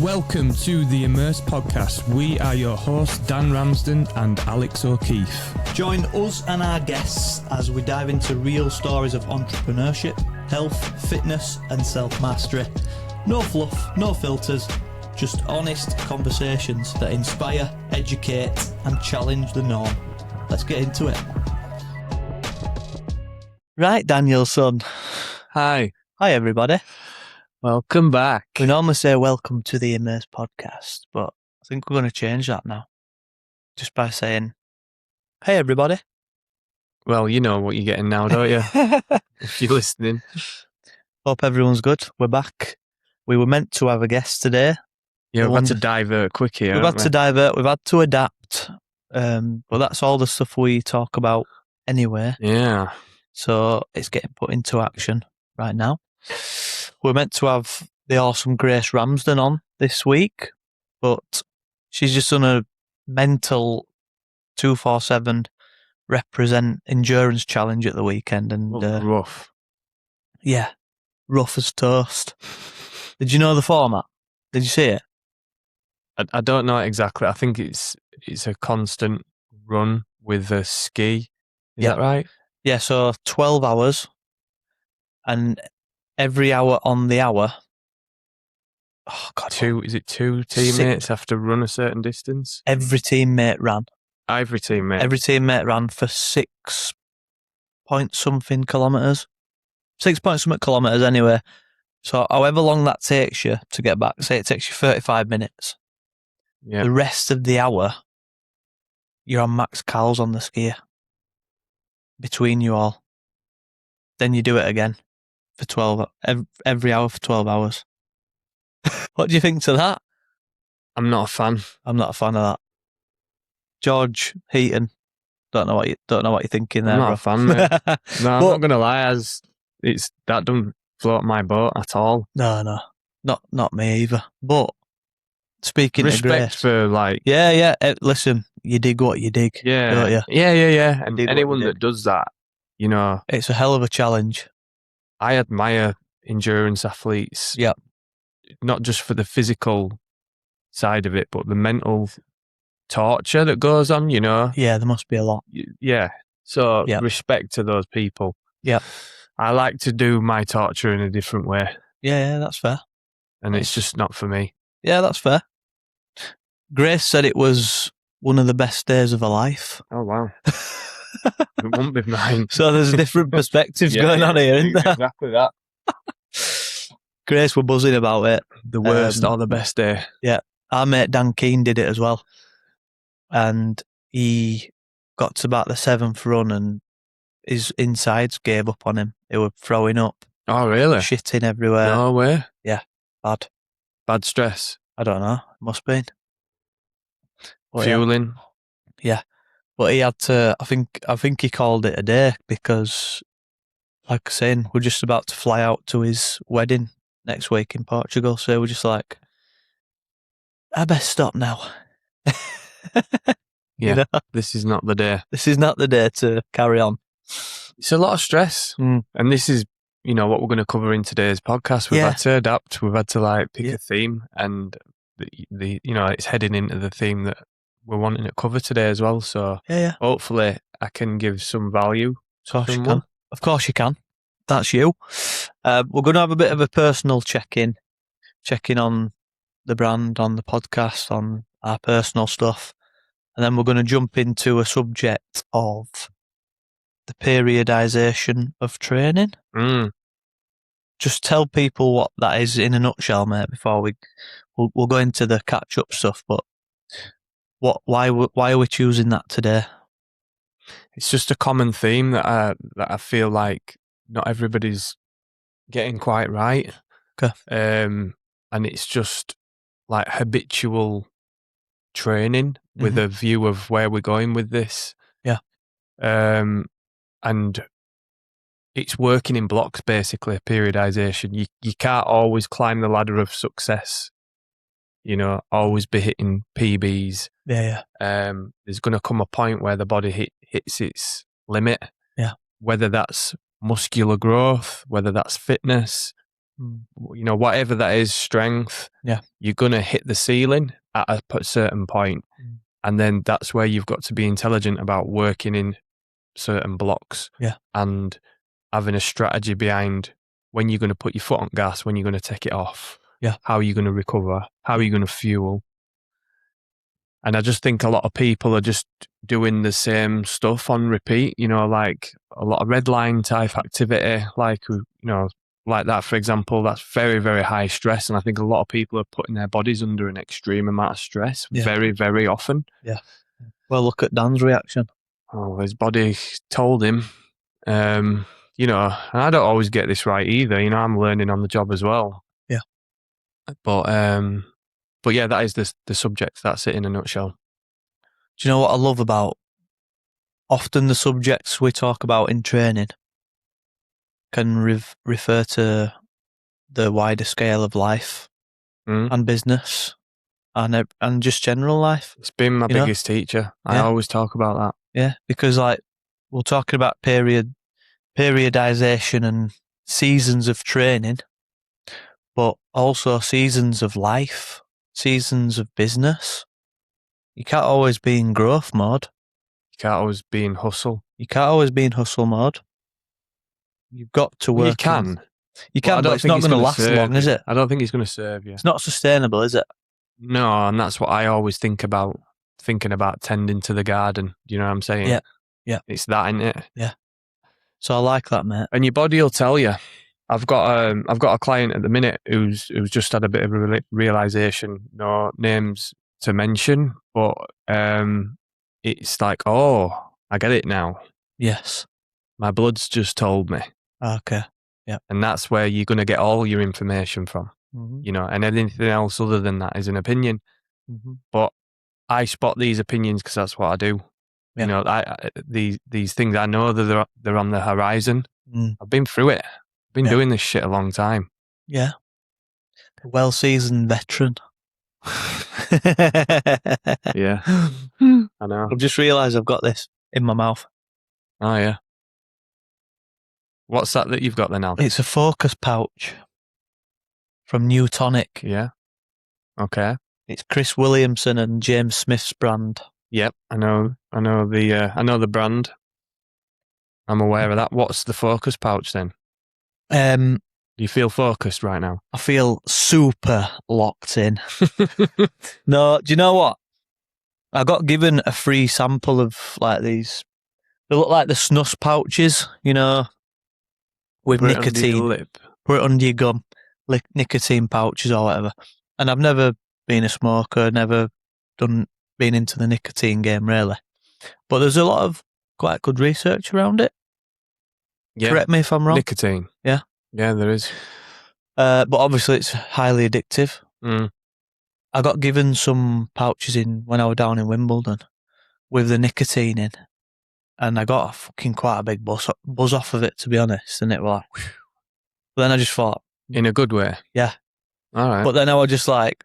Welcome to the Immerse podcast. We are your hosts, Dan Ramsden and Alex O'Keefe. Join us and our guests as we dive into real stories of entrepreneurship, health, fitness and self-mastery. No fluff, no filters, just honest conversations that inspire, educate and challenge the norm. Let's get into it. Right, Danielson. Hi. Hi, everybody. Welcome back. We normally say welcome to the Immerse podcast, but I think we're going to change that now. Just by saying, hey, everybody. Well, you know what you're getting now, don't you? If you're listening. Hope everyone's good. We're back. We were meant to have a guest today. Yeah, we've had to divert quick here. We've had to divert. We've had to adapt. But that's all the stuff we talk about anyway. Yeah. So it's getting put into action right now. We're meant to have the awesome Grace Ramsden on this week, but she's just done a mental 247 represent endurance challenge at the weekend, and rough. Yeah, rough as toast. Did you know the format? Did you see it? I don't know exactly. I think it's a constant run with a ski. Is that right? Yeah, so 12 hours, and every hour on the hour. Oh God! Is it two teammates have to run a certain distance? Every teammate ran. Every teammate ran for 6 point something kilometres. 6 point something kilometres anyway. So however long that takes you to get back, say it takes you 35 minutes. Yeah. The rest of the hour, you're on max calories on the skier. Between you all. Then you do it again for 12, every hour for 12 hours. What do you think to that? I'm not a fan. I'm not a fan of that. George Heaton, don't know what you're thinking there. I'm not bro. a fan, mate. No, I'm not gonna lie. That doesn't float my boat at all. No, not me either. But speaking respect of Grace, for like, yeah. Listen, you dig what you dig, don't you? Yeah. And anyone that does that, you know, it's a hell of a challenge. I admire endurance athletes. Yeah, not just for the physical side of it, but the mental torture that goes on, you know. Yeah, there must be a lot. Yeah. So respect to those people. Yeah. I like to do my torture in a different way. Yeah, that's fair. And it's just not for me. Yeah, that's fair. Grace said it was one of the best days of her life. Oh, wow. It won't be mine. So there's different perspectives going on here, isn't there? Exactly that. Grace were buzzing about it. The worst or the best day. Yeah. Our mate Dan Keane did it as well. And he got to about the 7th run and his insides gave up on him. They were throwing up. Oh, really? Shitting everywhere. No way. Yeah. Bad stress. I don't know. Must be. Fueling. Yeah. But he had to, I think he called it a day because, like I was saying, we're just about to fly out to his wedding next week in Portugal. So we're just like, I best stop now. Yeah, you know? This is not the day. This is not the day to carry on. It's a lot of stress. And this is, you know, what we're going to cover in today's podcast. We've had to adapt. We've had to like pick a theme, and the you know, it's heading into the theme that we're wanting to cover today as well. So hopefully I can give some value. Of course you can. That's you. We're going to have a bit of a personal checking on the brand, on the podcast, on our personal stuff. And then we're going to jump into a subject of the periodisation of training. Just tell people what that is in a nutshell, mate, before we'll go into the catch-up stuff. But why are we choosing that today? It's just a common theme that I feel like not everybody's getting quite right. Okay. And it's just like habitual training with a view of where we're going with this. Yeah. And it's working in blocks, basically, periodisation. You can't always climb the ladder of success, you know, always be hitting PBs. Yeah. There's going to come a point where the body hits its limit. Yeah. Whether that's muscular growth, whether that's fitness, You know, whatever that is, strength. Yeah. You're going to hit the ceiling at a certain point. And then that's where you've got to be intelligent about working in certain blocks. Yeah. And having a strategy behind when you're going to put your foot on gas, when you're going to take it off. Yeah. How are you going to recover? How are you going to fuel? And I just think a lot of people are just doing the same stuff on repeat, you know, like a lot of red line type activity, like, you know, like that, for example, that's very, very high stress. And I think a lot of people are putting their bodies under an extreme amount of stress very, very often. Yeah. Well, look at Dan's reaction. Oh, his body told him, you know, and I don't always get this right either. You know, I'm learning on the job as well. Yeah. But yeah, that is the subject. That's it in a nutshell. Do you know what I love about often the subjects we talk about in training can refer to the wider scale of life and business and just general life. It's been my biggest teacher. I always talk about that. Yeah, because like we're talking about periodization and seasons of training, but also seasons of life, seasons of business. You can't always be in growth mode. You can't always be in hustle. You can't always be in hustle mode. You've got to work. You can. You can, but it's not going to last long, is it? I don't think it's going to serve you. It's not sustainable, is it? No, and that's what I always think about, thinking about tending to the garden. Do you know what I'm saying? Yeah. Yeah. It's that, isn't it? Yeah. So I like that, mate. And your body will tell you. I've got a client at the minute who's just had a bit of a realization. No names to mention, but it's like, oh, I get it now. Yes. My blood's just told me. Okay. Yeah. And that's where you're going to get all your information from. You know, and anything else other than that is an opinion. But I spot these opinions because that's what I do. Yeah. You know, these things, I know that they're on the horizon. I've been through it. I've been doing this shit a long time. Yeah. A well-seasoned veteran. Yeah. I know. I've just realised I've got this in my mouth. Oh, yeah. What's that you've got there now? It's a focus pouch from New Tonic. Yeah. Okay. It's Chris Williamson and James Smith's brand. Yep, I know the brand. I'm aware of that. What's the focus pouch then? Do you feel focused right now? I feel super locked in. No, do you know what? I got given a free sample of like these. They look like the snus pouches, you know, with nicotine. Put it under your gum, nicotine pouches or whatever. And I've never been a smoker, never been into the nicotine game really. But there's a lot of quite good research around it. Yeah. Correct me if I'm wrong. Nicotine. Yeah. Yeah, there is. But obviously it's highly addictive. I got given some pouches when I was down in Wimbledon with the nicotine in. And I got quite a big buzz off of it, to be honest. And it was like, whew. But then I just thought. In a good way? Yeah. All right. But then I was just like,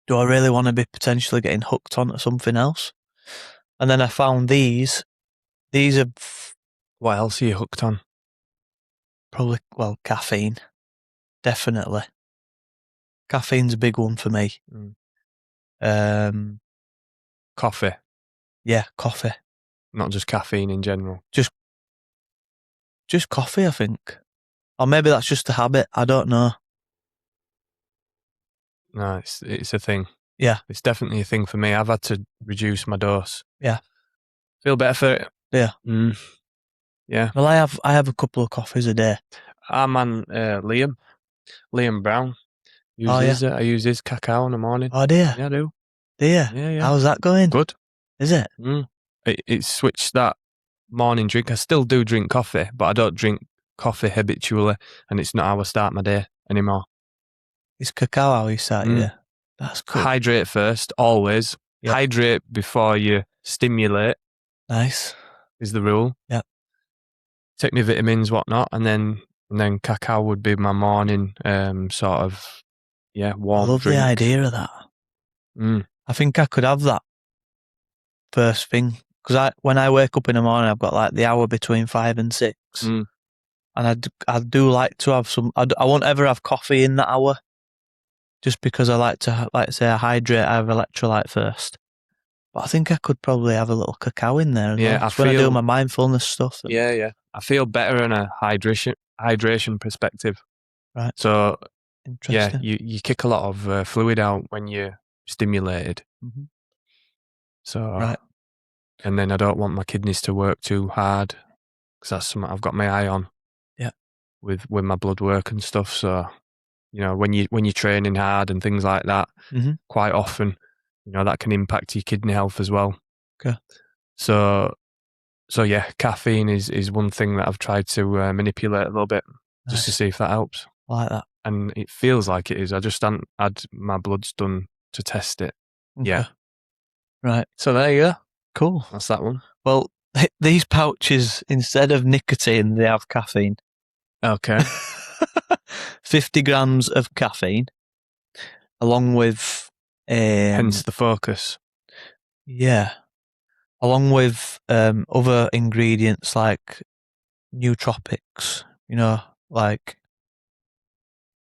do I really want to be potentially getting hooked onto something else? And then I found these. These are... What else are you hooked on? Probably, caffeine. Definitely. Caffeine's a big one for me. Coffee? Yeah, coffee. Not just caffeine in general? Just coffee, I think. Or maybe that's just a habit. I don't know. No, it's a thing. Yeah. It's definitely a thing for me. I've had to reduce my dose. Yeah. Feel better for it. Yeah. Yeah. Well, I have a couple of coffees a day. Our man, Liam Brown, I use his cacao in the morning. Oh, do you? Yeah, I do. Do you? Yeah. How's that going? Good. Is it? It switched that morning drink. I still do drink coffee, but I don't drink coffee habitually, and it's not how I start my day anymore. It's cacao how you start your day. That's cool. Hydrate first, always. Yep. Hydrate before you stimulate. Nice. Is the rule. Yeah. Take my vitamins, whatnot, and then cacao would be my morning sort of warm. I love drink. the idea of that. I think I could have that first thing because when I wake up in the morning, I've got like the hour between 5 and 6. and I do like to have some. I won't ever have coffee in that hour, just because I like to, like say, I hydrate. I have electrolyte first. But I think I could probably have a little cacao in there as well. I when I do my mindfulness stuff. Yeah. I feel better on a hydration perspective. Right. So, interesting. you kick a lot of fluid out when you're stimulated. Mm-hmm. So, right. And then I don't want my kidneys to work too hard, because that's something I've got my eye on. Yeah. With my blood work and stuff. So, when you're training hard and things like that, mm-hmm. quite often, that can impact your kidney health as well. Okay. So yeah, caffeine is one thing that I've tried to manipulate a little bit, just to see if that helps. I like that. And it feels like it is. I just haven't had my bloods done to test it. Okay. Yeah. Right. So there you go. Cool. That's that one. Well, these pouches, instead of nicotine, they have caffeine. Okay. 50 grams of caffeine, along with... hence the focus. Yeah. Along with other ingredients like nootropics, like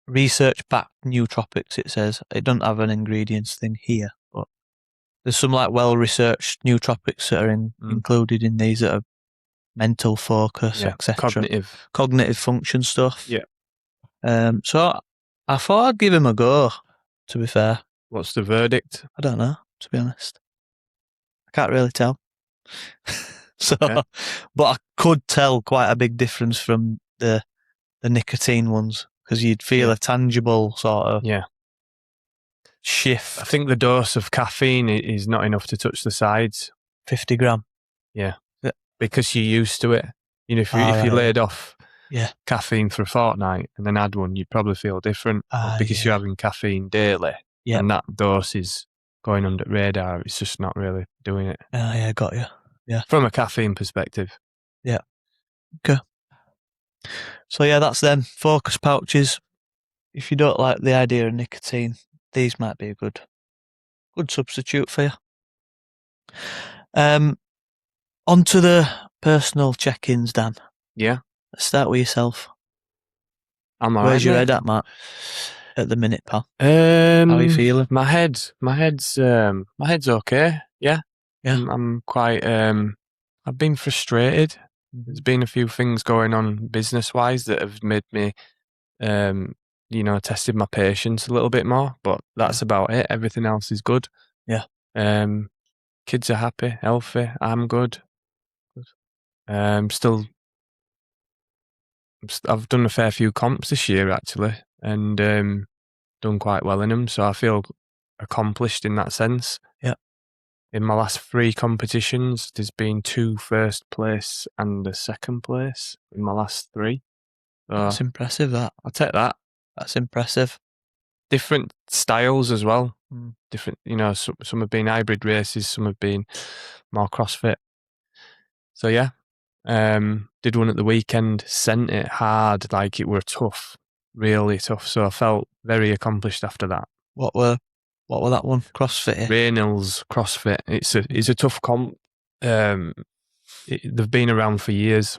research-backed nootropics, it says. It doesn't have an ingredients thing here, but there's some like well-researched nootropics that are included in these that are mental focus, etc. Cognitive function stuff. Yeah. So I thought I'd give him a go, to be fair. What's the verdict? I don't know, to be honest. I can't really tell. But I could tell quite a big difference from the nicotine ones, because you'd feel a tangible sort of shift. I think the dose of caffeine is not enough to touch the sides. 50 gram. Yeah. Because you're used to it. If you laid off caffeine for a fortnight and then had one, you'd probably feel different. Because you're having caffeine daily and that dose is going under the radar, it's just not really doing it. Yeah, got you. Yeah. From a caffeine perspective. Yeah. Okay. So yeah, that's them. Focus pouches. If you don't like the idea of nicotine, these might be a good substitute for you. On to the personal check-ins, Dan. Yeah. Let's start with yourself. I'm all Where's right, your head at, Matt? At the minute, pal. How are you feeling? My head's okay. Yeah. I'm quite. I've been frustrated. There's been a few things going on business-wise that have made me, tested my patience a little bit more. But that's about it. Everything else is good. Yeah. Kids are happy, healthy. I'm good. I've done a fair few comps this year actually, and done quite well in them. So I feel accomplished in that sense. Yeah. In my last 3 competitions, there's been 2 first place and a second place in my last 3. That's impressive, that. I'll take that. That's impressive. Different styles as well. Different, some have been hybrid races, some have been more CrossFit. So yeah, did one at the weekend, sent it hard, like it were tough, really tough. So I felt very accomplished after that. What were that one? CrossFit? Raynell's CrossFit. It's a tough comp. They've been around for years,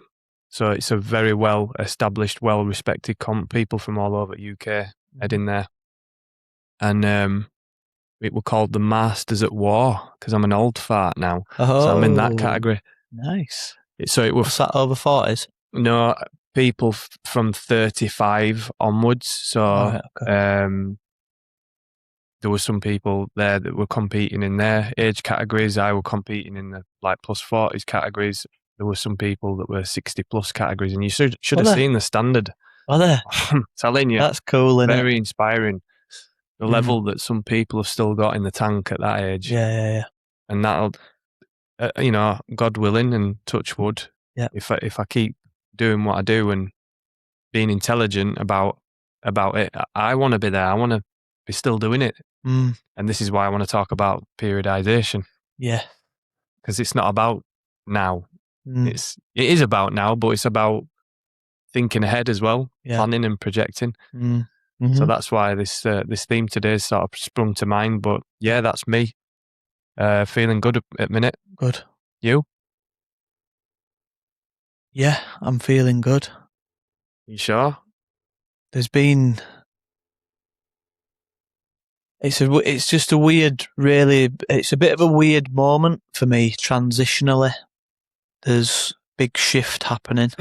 so it's a very well established, well respected comp. People from all over UK head in there, and it were called the Masters at War, because I'm an old fart now, so I'm in that category. Nice. Was that over 40s? No, people from 35 onwards. So there were some people there that were competing in their age categories. I were competing in the plus 40s categories. There were some people that were 60 plus categories, and you should have seen the standard. Are there? I'm telling you, that's cool. Very inspiring. The level that some people have still got in the tank at that age. Yeah. And that'll, God willing and touch wood. Yeah. If I keep doing what I do and being intelligent about it, I want to be there. I want to be still doing it. And this is why I want to talk about periodization. Yeah. Because it's not about now. It is about now, but it's about thinking ahead as well, planning and projecting. So that's why this theme today is sort of sprung to mind. But yeah, that's me. Feeling good at the minute. Good. You? Yeah, I'm feeling good. You sure? There's been. It's just a weird, really. It's a bit of a weird moment for me transitionally. There's big shift happening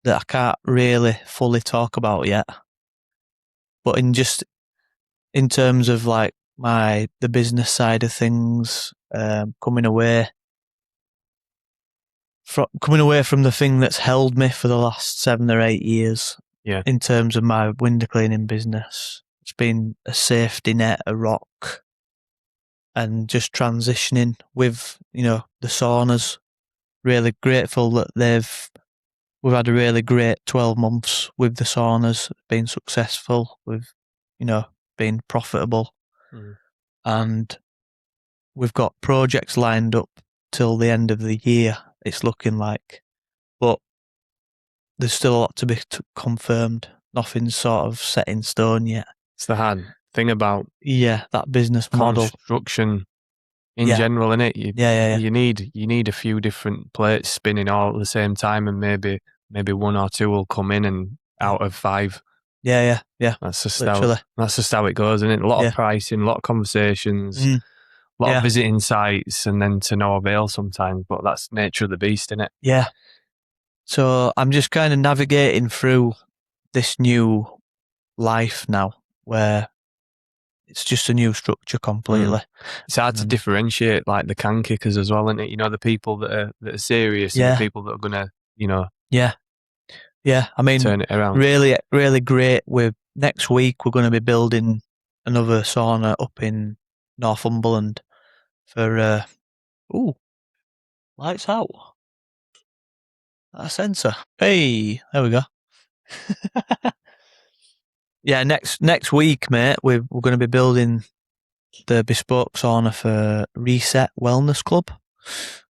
that I can't really fully talk about yet. But in terms of like the business side of things, coming away from the thing that's held me for the last 7 or 8 years. Yeah. In terms of my window cleaning business, it's been a safety net, a rock, and just transitioning with the saunas. Really grateful that we've had a really great 12 months with the saunas, been successful, we've been profitable, and we've got projects lined up till the end of the year. It's looking like, but there's still a lot to be confirmed. Nothing's sort of set in stone yet. It's the hard thing about that business model construction in general, innit? You need a few different plates spinning all at the same time, and maybe one or two will come in, and out of 5. Yeah. That's just Literally. That's just how it goes, isn't it? A lot of pricing, a lot of conversations, a lot of visiting sites, and then to no avail sometimes. But that's nature of the beast, isn't it? Yeah. So I'm just kind of navigating through this new life now, where it's just a new structure completely. It's hard to differentiate like the can kickers as well, isn't it? The people that are serious and the people that are gonna, I mean, turn it around. Really, really great. Next week we're going to be building another sauna up in Northumberland for lights out. That sensor. Hey, there we go. Yeah, next week, mate, we're going to be building the bespoke sauna for Reset Wellness Club,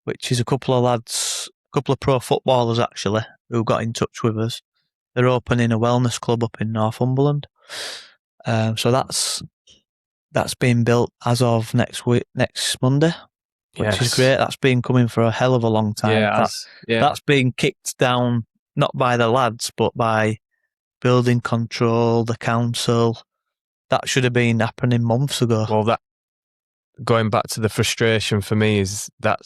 which is a couple of pro footballers actually, who got in touch with us. They're opening a wellness club up in Northumberland. So that's being built as of next Monday, which is great. That's been coming for a hell of a long time. That's being kicked down, not by the lads, but by building control, the council. That should have been happening months ago. Well, that going back to the frustration for me is that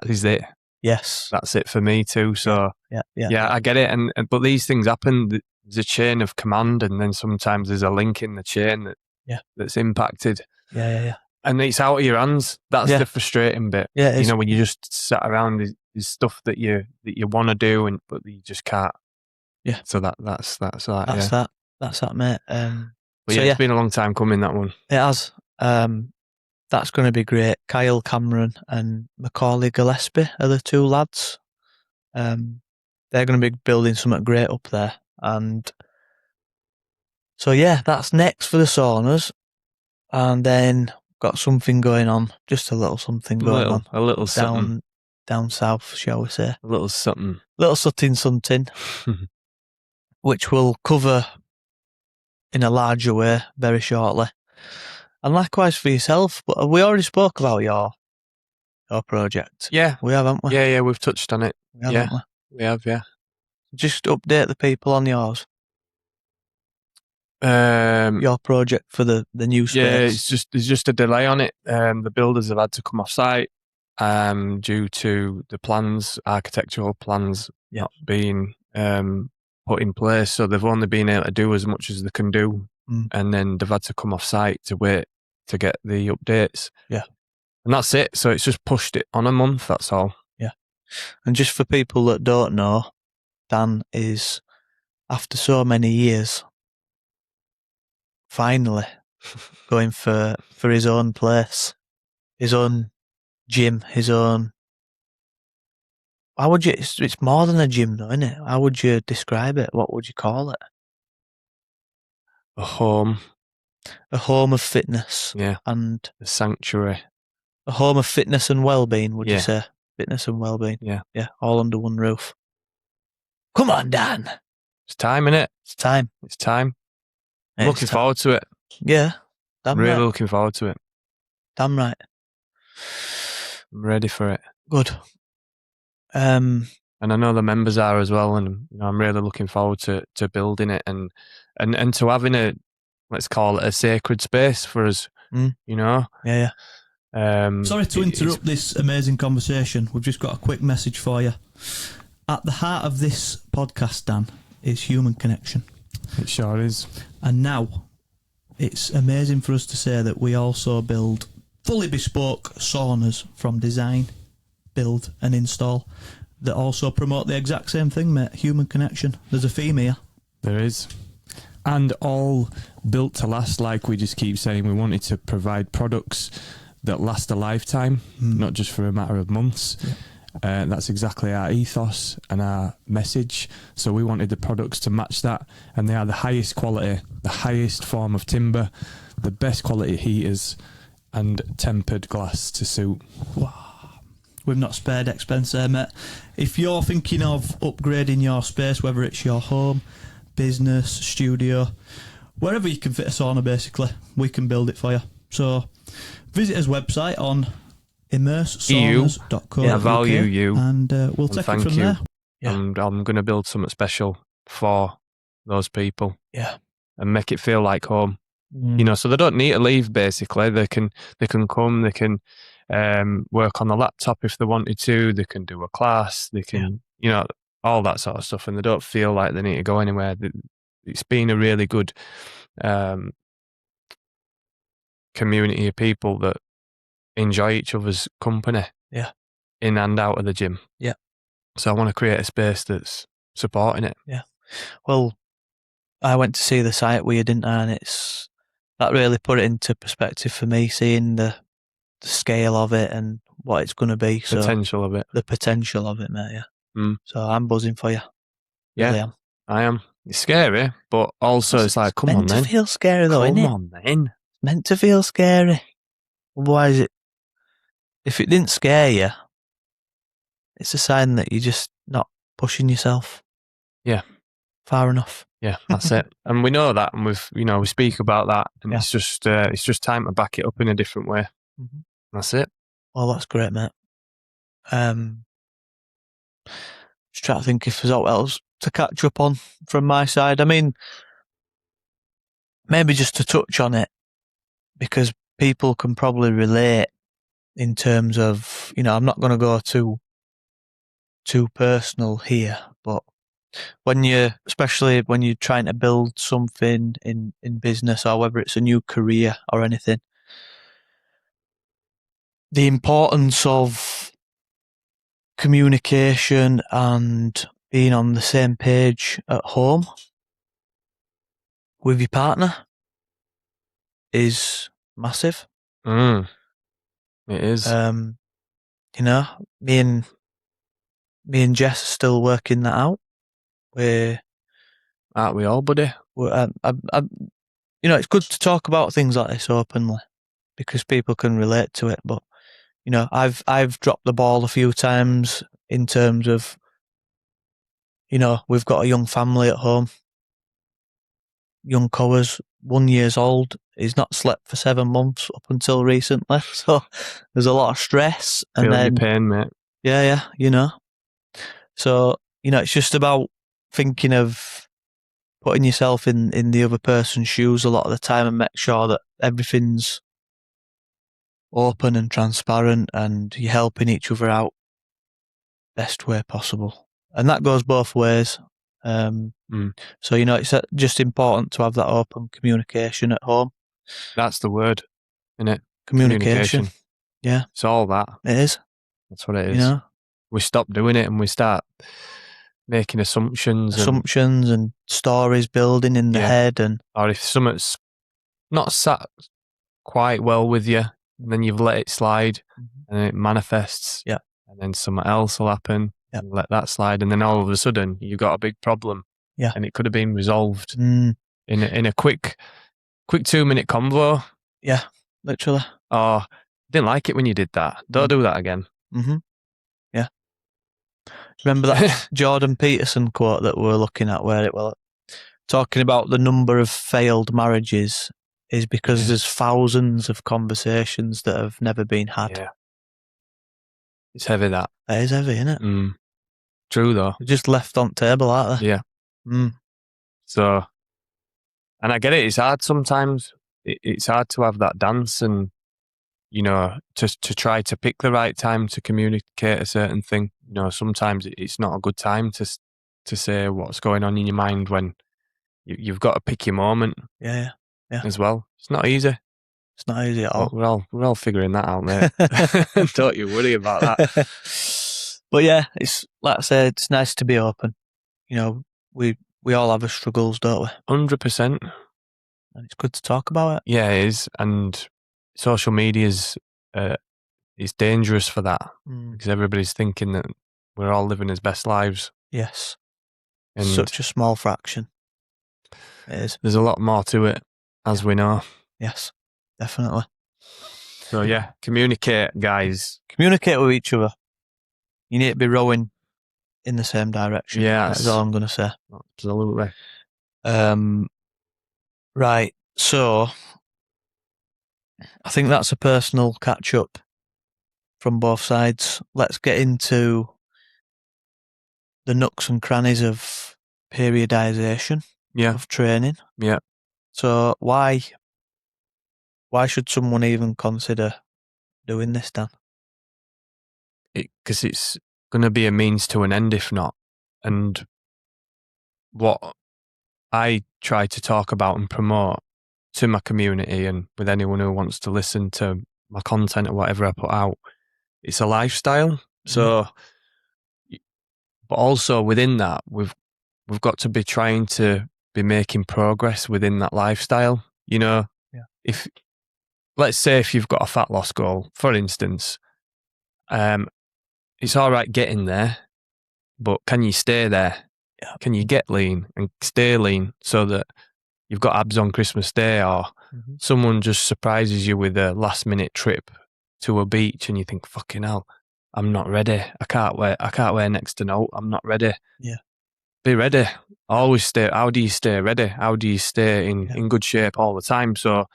is it. Yes, that's it for me too. So yeah, I get it. But these things happen. There's a chain of command, and then sometimes there's a link in the chain that's impacted. Yeah. And it's out of your hands. That's the frustrating bit. Yeah, when you just sat around, there's stuff that you want to do, but you just can't. Yeah. So that's that. That's that, mate. But it's been a long time coming, that one. It has. That's going to be great. Kyle Cameron and Macaulay Gillespie are the 2 lads. They're going to be building something great up there. And so, that's next for the saunas. And then got something going on, just a little something going on. A little something. Down south, shall we say. A little something. Something, which we'll cover in a larger way very shortly. And likewise for yourself, but we already spoke about your project. Yeah. We have, haven't we? Yeah, we've touched on it. We have, haven't we? We have, yeah. Just update the people on yours. Your project for the new space. Yeah, there's just a delay on it. The builders have had to come off site due to the architectural plans not being put in place. So they've only been able to do as much as they can do. And then they've had to come off site to wait to get the updates. Yeah. And that's it. So it's just pushed it on a month, that's all. Yeah. And just for people that don't know, Dan is, after so many years, finally going for his own place, his own gym, his own... How would you... It's more than a gym though, isn't it? How would you describe it? What would you call it? A home. A home of fitness. Yeah. And a sanctuary. A home of fitness and well-being, would you say? Fitness and well-being. Yeah. Yeah, all under one roof. Come on, Dan. It's time, innit? It's time. It's time. I'm looking forward to it. Yeah. I'm really looking forward to it. Damn right. I'm ready for it. Good. And I know the members are as well, and I'm really looking forward to building it and to having a, let's call it, a sacred space for us. Yeah. Sorry to interrupt this amazing conversation. We've just got a quick message for you. At the heart of this podcast, Dan, is human connection. It sure is. And now, it's amazing for us to say that we also build fully bespoke saunas from design, build and install that also promote the exact same thing, mate, human connection. There's a theme here. There is. And all built to last, like we just keep saying. We wanted to provide products that last a lifetime, not just for a matter of months. Yeah. That's exactly our ethos and our message. So we wanted the products to match that, and they are the highest quality, the highest form of timber, the best quality heaters, and tempered glass to suit. Wow. We've not spared expense there, mate. If you're thinking of upgrading your space, whether it's your home, business, studio, wherever you can fit a sauna, basically, we can build it for you. So visit his website on immersesaunas.co.uk. I value you. And we'll take it from there. Yeah. I'm going to build something special for those people. Yeah. And make it feel like home. So they don't need to leave, basically. They can come, they can work on the laptop if they wanted to, they can do a class, they can, all that sort of stuff, and they don't feel like they need to go anywhere. It's been a really good community of people that enjoy each other's company. Yeah. In and out of the gym. Yeah. So I want to create a space that's supporting it. Yeah. Well, I went to see the site with you, didn't I? And that really put it into perspective for me, seeing the scale of it and what it's going to be. So potential of it. The potential of it, mate, yeah. So I'm buzzing for you. Yeah, really am. I am. It's scary, but also it's like, come on, then. Meant to feel scary, though, isn't it? Come on, then. It's meant to feel scary. Otherwise, if it didn't scare you, it's a sign that you're just not pushing yourself. Yeah. Far enough. Yeah, that's it. And we know that, and we speak about that, and it's just time to back it up in a different way. Mm-hmm. That's it. Well, that's great, mate. Just trying to think if there's what else to catch up on from my side. I mean, maybe just to touch on it, because people can probably relate in terms of, I'm not going to go too personal here, but especially when you're trying to build something in business, or whether it's a new career or anything, the importance of communication and being on the same page at home with your partner is massive. It is. Me and Jess are still working that out. Aren't we all, buddy? It's good to talk about things like this openly because people can relate to it. But I've dropped the ball a few times in terms of, we've got a young family at home. Young Coa's 1 year old. He's not slept for 7 months up until recently, so there's a lot of stress. Feel your pain, mate. Yeah. So it's just about thinking of putting yourself in the other person's shoes a lot of the time and make sure that everything's open and transparent and you're helping each other out best way possible. And that goes both ways. So, it's just important to have that open communication at home. That's the word, isn't it? Communication. Yeah. It's all that. It is. That's what it is. We stop doing it and we start making assumptions and stories building in the head. Or if something's not sat quite well with you, then you've let it slide and it manifests. Yeah. And then something else will happen. Yeah. And let that slide. And then all of a sudden you've got a big problem. Yeah. And it could have been resolved in a quick 2-minute convo. Yeah, literally. Oh, didn't like it when you did that. Don't do that again. Mm-hmm. Yeah. Remember that Jordan Peterson quote that we were looking at where it was talking about the number of failed marriages is because there's thousands of conversations that have never been had. Yeah. It's heavy, that. It is heavy, isn't it? True though. They're just left on table, aren't they? Yeah. So, and I get it. It's hard sometimes. It's hard to have that dance and, you know, to try to pick the right time to communicate a certain thing. You know, sometimes it's not a good time to say what's going on in your mind when you've got to pick your moment. Yeah. As well. It's not easy. It's not easy at all. But we're all figuring that out, mate. Don't you worry about that. But yeah, it's like I said, it's nice to be open. You know, we all have our struggles, don't we? 100%. And it's good to talk about it. Yeah, it is. And social media's is dangerous for that because everybody's thinking that we're all living his best lives. Yes. And such a small fraction. It is. There's a lot more to it, as we know. Yes, definitely. So yeah, communicate, guys. Communicate with each other. You need to be rowing in the same direction. Yeah, that's all I'm going to say. Absolutely. Right. So I think that's a personal catch up from both sides. Let's get into the nooks and crannies of periodisation of training. Yeah. So why should someone even consider doing this, Dan? Because it's going to be a means to an end if not. And what I try to talk about and promote to my community and with anyone who wants to listen to my content or whatever I put out, it's a lifestyle. So, but also within that, we've got to be trying to be making progress within that lifestyle. You know, if let's say if you've got a fat loss goal, for instance, it's all right getting there, but can you stay there? Yeah. Can you get lean and stay lean so that you've got abs on Christmas Day, or someone just surprises you with a last minute trip to a beach and you think, fucking hell, I'm not ready. I can't wear next to no, I'm not ready. Yeah. Be ready. Always stay. How do you stay ready? How do you stay in good shape all the time? So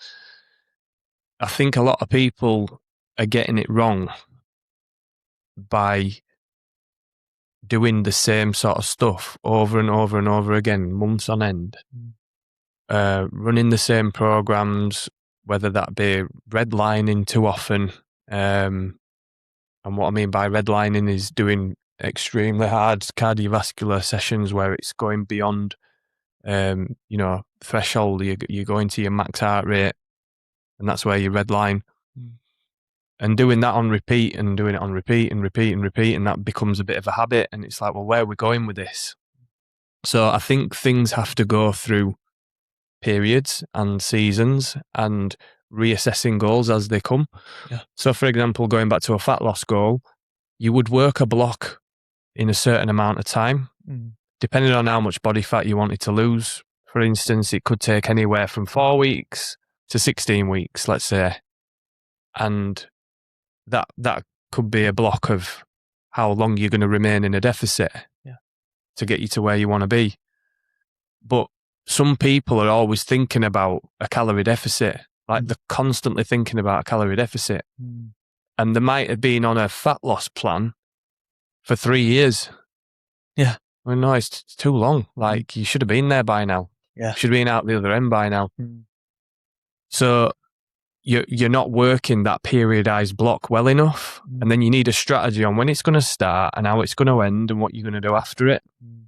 I think a lot of people are getting it wrong by doing the same sort of stuff over and over and over again, months on end, running the same programs, whether that be redlining too often. And what I mean by redlining is doing extremely hard cardiovascular sessions where it's going beyond, threshold. You go into your max heart rate, and that's where you redline. And doing that on repeat and doing it on repeat and repeat and repeat, and that becomes a bit of a habit. And it's like, well, where are we going with this? So I think things have to go through periods and seasons and reassessing goals as they come. Yeah. So, for example, going back to a fat loss goal, you would work a block in a certain amount of time, depending on how much body fat you wanted to lose. For instance, it could take anywhere from 4 weeks to 16 weeks, let's say. And that could be a block of how long you're going to remain in a deficit to get you to where you want to be. But some people are always thinking about a calorie deficit, like they're constantly thinking about a calorie deficit. And they might have been on a fat loss plan for 3 years. Yeah. Well, no, it's too long. Like, you should have been there by now. Yeah. You should have been out the other end by now. So you're not working that periodized block well enough. And then you need a strategy on when it's going to start and how it's going to end and what you're going to do after it.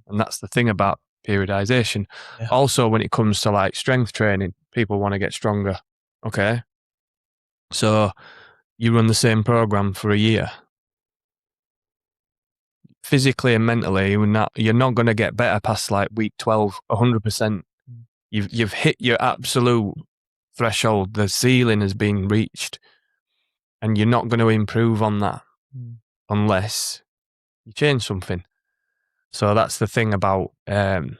And that's the thing about periodization. Yeah. Also, when it comes to like strength training, people want to get stronger. Okay. So you run the same program for a year. Physically and mentally, you're not going to get better past like week 12, 100%. You've hit your absolute threshold. The ceiling has been reached, and you're not going to improve on that unless you change something. So that's the thing about the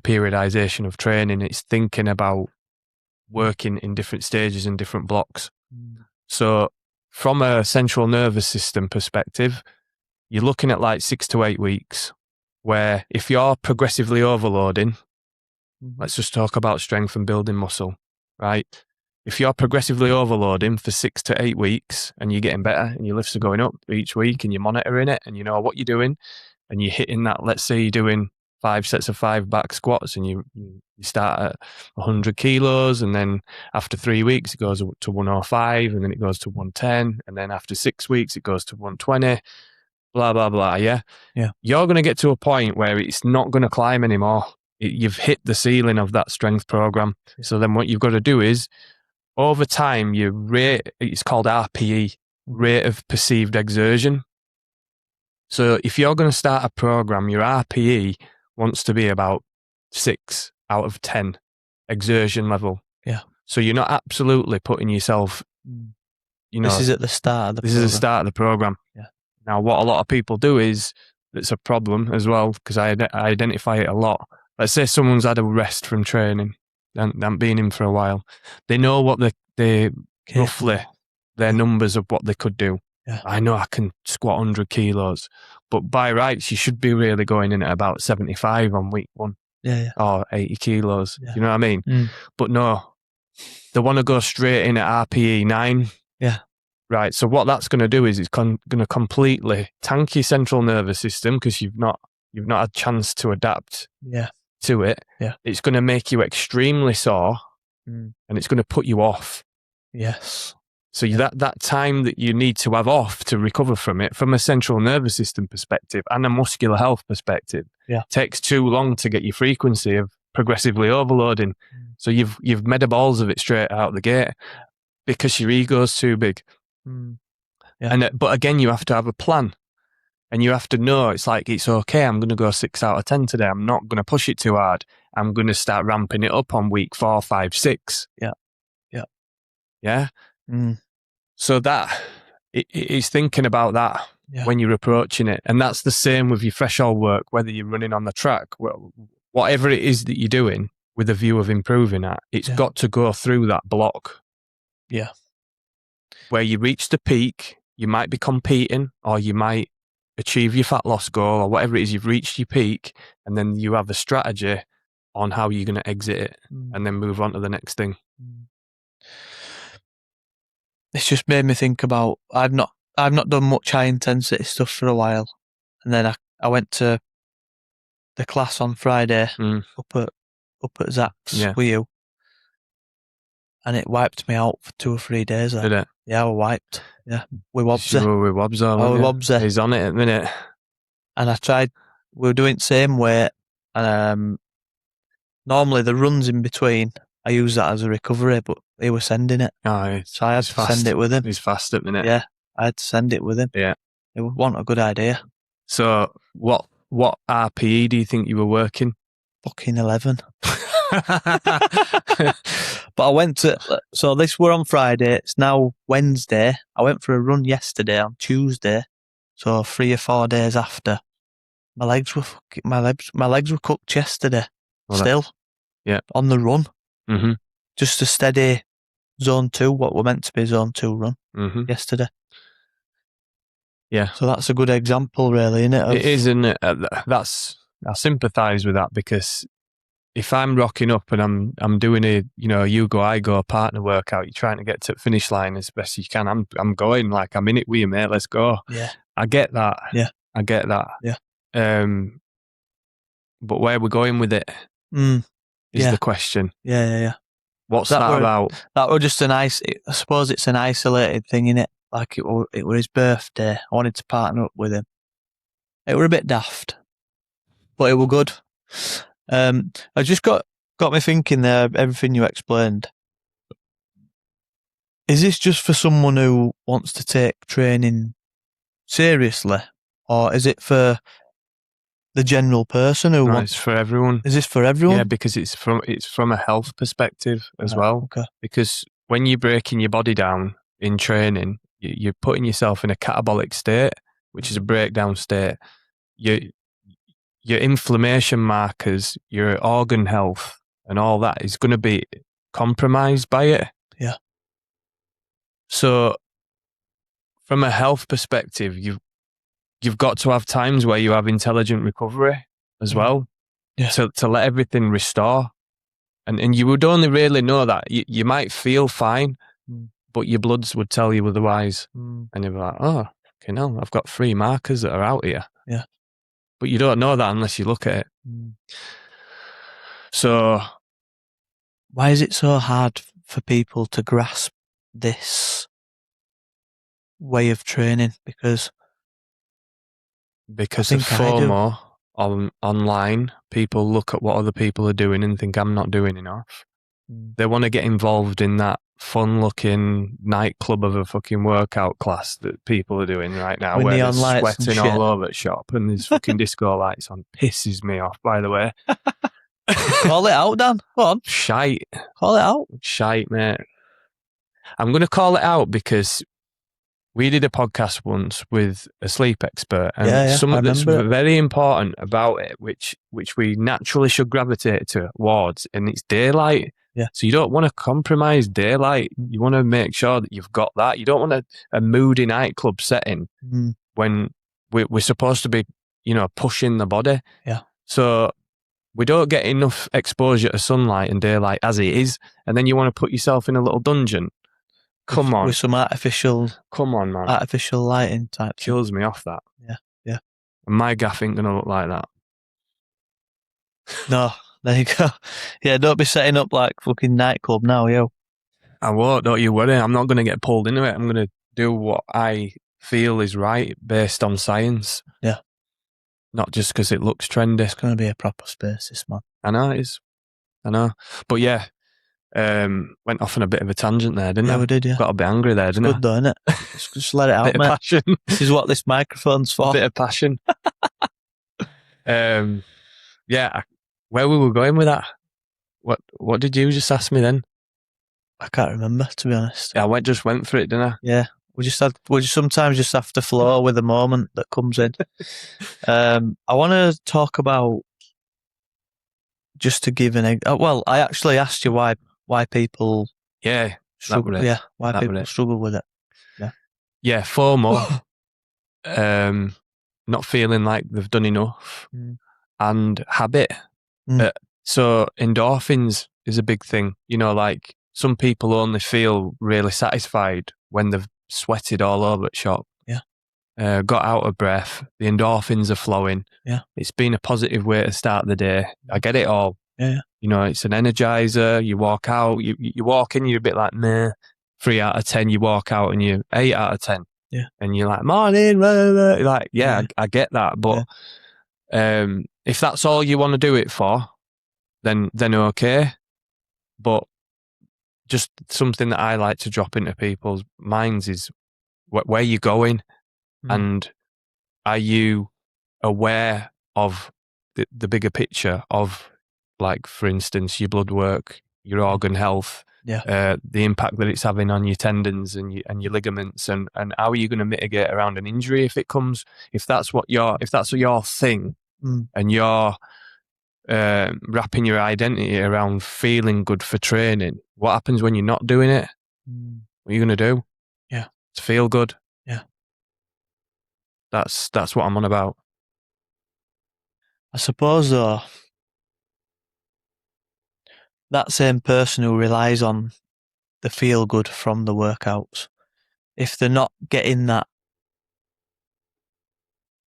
periodization of training. It's thinking about working in different stages and different blocks. So from a central nervous system perspective, you're looking at like 6 to 8 weeks where if you're progressively overloading, let's just talk about strength and building muscle, right? If you're progressively overloading for 6 to 8 weeks and you're getting better and your lifts are going up each week and you're monitoring it and you know what you're doing, and you're hitting that, let's say you're doing 5 sets of 5 back squats and you start at 100 kilos, and then after 3 weeks it goes to 105, and then it goes to 110, and then after 6 weeks it goes to 120, blah, blah, blah. Yeah. You're going to get to a point where it's not going to climb anymore. You've hit the ceiling of that strength program. Yeah. So then what you've got to do is, over time, your rate, it's called RPE, rate of perceived exertion. So if you're going to start a program, your RPE wants to be about 6 out of 10 exertion level. Yeah. So you're not absolutely putting yourself, this is at the start of the program. This is the start of the program. Yeah. Now, what a lot of people do is, it's a problem as well, because I identify it a lot. Let's say someone's had a rest from training and been in for a while. They know what they roughly, their numbers of what they could do. Yeah. I know I can squat 100 kilos, but by rights, you should be really going in at about 75 on week 1. Yeah. Or 80 kilos. Yeah. You know what I mean? Mm. But no, they want to go straight in at RPE 9. Yeah. Right. So what that's going to do is it's going to completely tank your central nervous system, because you've not had a chance to adapt to it. Yeah. It's going to make you extremely sore, and it's going to put you off. Yes. So that time that you need to have off to recover from it, from a central nervous system perspective and a muscular health perspective, takes too long to get your frequency of progressively overloading. So you've made a balls of it straight out the gate because your ego's too big. Yeah. But again, you have to have a plan, and you have to know it's okay. I'm going to go 6 out of 10 today. I'm not going to push it too hard. I'm going to start ramping it up on week 4, 5, 6. Yeah. So that it's thinking about that when you're approaching it, and that's the same with your threshold work. Whether you're running on the track, whatever it is that you're doing with a view of improving at, it's got to go through that block. Yeah. Where you reach the peak, you might be competing, or you might achieve your fat loss goal, or whatever it is. You've reached your peak, and then you have a strategy on how you're going to exit it, and then move on to the next thing. It's just made me think about, I've not done much high intensity stuff for a while, and then I went to the class on Friday up at Zach's with you, and it wiped me out for 2 or 3 days. Did it? Yeah, I was wiped. Yeah, with Wobbsy. Sure, with Wobbsy. He's on it at the minute. And I tried. We were doing the same weight, and normally the runs in between, I use that as a recovery, but he was sending it. Oh, so I had to send it with him. He's fast at the minute. Yeah, I had to send it with him. Yeah. It wasn't a good idea. So what RPE do you think you were working? Fucking 11. But I went to, so this were on Friday, it's now Wednesday. I went for a run yesterday on Tuesday, so 3 or 4 days after. My legs were cooked yesterday. Still. Yeah. On the run. Mm-hmm. Just a steady zone 2, what were meant to be zone 2 run yesterday. Yeah. So that's a good example, really, isn't it? It is, isn't it? I sympathise with that, because if I'm rocking up and I'm doing a you go I go partner workout, you're trying to get to the finish line as best you can. I'm going, like, I'm in it with you, mate. Let's go. Yeah. I get that. Yeah. I get that. Yeah. But where we're going with it is the question. Yeah. What's that about? That were just I suppose it's an isolated thing, innit? Like it were his birthday. I wanted to partner up with him. It were a bit daft, but it were good. I just got me thinking there, everything you explained. Is this just for someone who wants to take training seriously, or is it for the general person who wants? It's for everyone. Is this for everyone? Yeah, because it's from a health perspective as well. Okay. Because when you're breaking your body down in training, you're putting yourself in a catabolic state, which is a breakdown state. Your inflammation markers, your organ health, and all that is going to be compromised by it. Yeah. So, from a health perspective, you've got to have times where you have intelligent recovery as well, to let everything restore. And you would only really know that. You might feel fine, but your bloods would tell you otherwise. And you'd be like, oh, okay, no, I've got 3 markers that are out here. Yeah. But you don't know that unless you look at it. So why is it so hard for people to grasp this way of training? Because of FOMO online, people look at what other people are doing and think I'm not doing enough. They want to get involved in that fun-looking nightclub of a fucking workout class that people are doing right now, where they're sweating all over the shop and there's fucking disco lights on. Pisses me off, by the way. Call it out, Dan. Go on. Shite. Call it out. Shite, mate. I'm going to call it out because we did a podcast once with a sleep expert, and something that's very important about it, which we naturally should gravitate towards, and it's daylight. Yeah. So you don't want to compromise daylight. You want to make sure that you've got that. You don't want a moody nightclub setting when we're supposed to be, pushing the body. Yeah. So we don't get enough exposure to sunlight and daylight as it is, and then you want to put yourself in a little dungeon. Come on. With some artificial... Come on, man. Artificial lighting type. Kills me off, that. Yeah. And my gaff ain't going to look like that. No, there you go. Yeah, don't be setting up like fucking nightclub now, yo. I won't, don't you worry. I'm not going to get pulled into it. I'm going to do what I feel is right based on science. Yeah. Not just because it looks trendy. It's going to be a proper space, this man. I know it is. I know. But yeah. Went off on a bit of a tangent there, didn't I? Yeah, we did, yeah. Got a bit angry there, didn't I? Good though, isn't it? Just let it out, bit mate. Of passion. This is what this microphone's for. A bit of passion. Yeah, where we were going with that? What did you just ask me then? I can't remember, to be honest. Yeah, I just went for it, didn't I? Yeah. We sometimes just have to flow with the moment that comes in. I want to talk about, just to give well, I actually asked you why people struggle with it. Yeah, FOMO. Not feeling like they've done enough, and habit. So endorphins is a big thing. Like some people only feel really satisfied when they've sweated all over the shop. Yeah. Got out of breath. The endorphins are flowing. Yeah. It's been a positive way to start the day. I get it all. Yeah. It's an energizer. You walk out, you walk in, you're a bit like, meh. 3 out of 10, you walk out and you're 8 out of 10. Yeah. And you're like, morning, blah, blah, blah. You're like, yeah. I get that. But if that's all you want to do it for, then okay. But just something that I like to drop into people's minds is where you're going, and are you aware of the bigger picture of, like, for instance, your blood work, your organ health, the impact that it's having on your tendons and your ligaments, and how are you going to mitigate around an injury if it comes, if that's your thing, and you're wrapping your identity around feeling good for training. What happens when you're not doing it? What are you going to do? Yeah. To feel good. Yeah. That's what I'm on about. I suppose, though, that same person who relies on the feel good from the workouts, if they're not getting that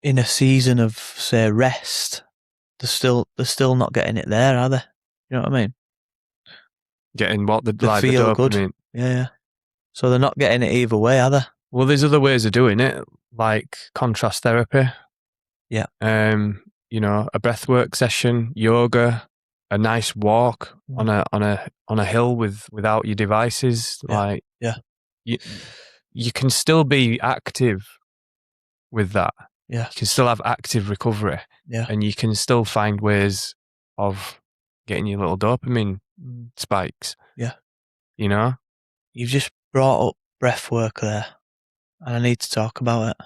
in a season of, say, rest, they're still not getting it there, are they? You know what I mean? Getting what? The feel the good. Yeah. So they're not getting it either way, are they? Well, there's other ways of doing it, like contrast therapy. Yeah. A breathwork session, yoga, a nice walk on a hill without your devices. You can still be active with that. Yeah. You can still have active recovery. Yeah. And you can still find ways of getting your little dopamine spikes. Yeah. You've just brought up breath work there, and I need to talk about it.